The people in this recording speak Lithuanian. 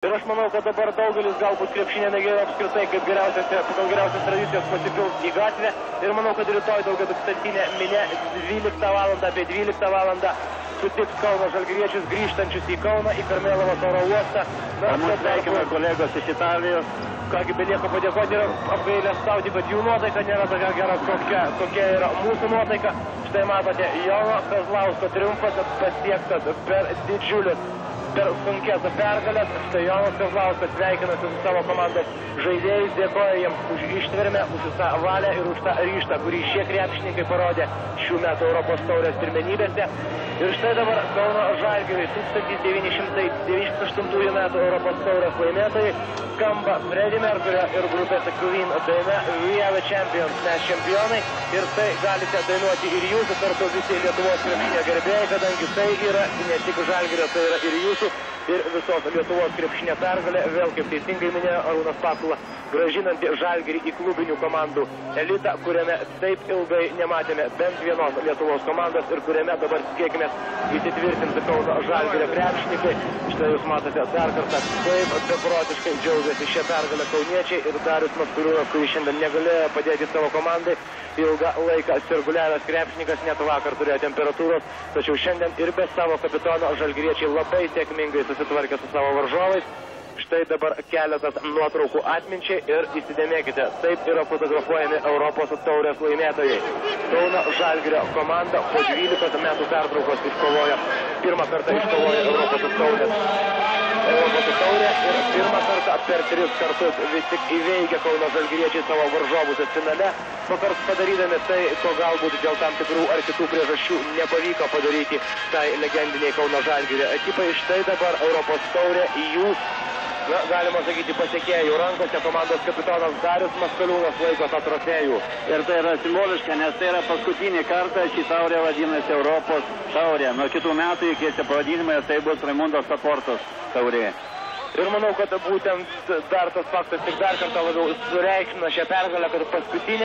Ir aš manau, kad dabar daugelis galbūt krepšinio mėgėjų apskritai kaip pagal geriausias tradicijas pasipils į gatvę. Ir manau, kad rytoj daugiatūkstantinė minia 12 valandą, apie 12 valandą sutiks Kauno žalgiriečius grįžtančius į Kauną, į Karmėlavos oro uostą. Mūsų sveikina kolegos iš Italijos. Kągi belieka padėkoti ir apgailestauti, kad jų nuotaika nėra tokia gera, kokia yra mūsų nuotaika. Štai matote, Jono Kazlausko triumfas pasiektas per sunkias pergalės. Štai Jonas Kazlauskas sveikinasi su savo komandos žaidėjais, dėkoja jiems už ištvermę, už tą valią ir už tą ryžtą, kurį šie krepšininkai parodė šių metų Europos taurės pirmenybėse. Ir štai dabar Kauno Žalgiriui 1998 metų Europos taurės laimėtojai skamba Freddie Mercury ir grupės Queen daina We Are the Champions, mes čempionai. Ir tai galite dainuoti ir jūsų kartu visi Lietuvos krepšinio gerbėjai, kadangi tai yra ne tik Žalgirio, tai yra ir jūsų ir visos Lietuvos krepšinio pergalė, vėl kaip teisingai minėjo Arūnas Patula, grąžinanti Žalgirį į klubinių komandų elitą, kuriame taip ilgai nematėme bent vienos Lietuvos komandos ir kuriame dabar tikėkime įsitvirtinti Kauno Žalgirio krepšininkai. Štai jūs matote dar kartą, kaip beprotiškai džiaugiasi šią pergalę kauniečiai ir Darius Maskoliūnas, kuris šiandien negalėjo padėti savo komandai. Ilgą laiką sirguliavęs krepšininkas net vakar turėjo temperatūros, tačiau šiandien ir be savo kapitono žalgiriečiai labai sėkmingai susitvarkė su savo varžovais. Štai dabar keletas nuotraukų atminčiai ir įsidėmėkite, taip yra fotografuojami Europos taurės laimėtojai. Kauno Žalgirio komanda po 12 metų pertraukos pirmą kartą iškovojo Europos taurę ir pirmą kartą per 3 kartus vis tik įveikia Kauno žalgiriečiai savo varžovus finale, pakart padarydami tai, ko galbūt dėl tam tikrų ar kitų priežasčių nepavyko padaryti tai legendiniai Kauno Žalgirio ekipai. Štai dabar Europos taurė į jų, galima sakyti, pasiekėjų rankose. Komandos kapitonas Darius Maskoliūnas laiko tą trofėjų. Ir tai yra simboliška, nes tai yra paskutinį kartą ši taurė vadinasi Europos taurė. Nuo kitų metų įkeitė pavadinimą ir tai bus Raimundo Saportos taurė. Ir manau, kad būtent dar tas faktas tik dar kartą labiau sureikšmina šią pergalę, kad paskutinė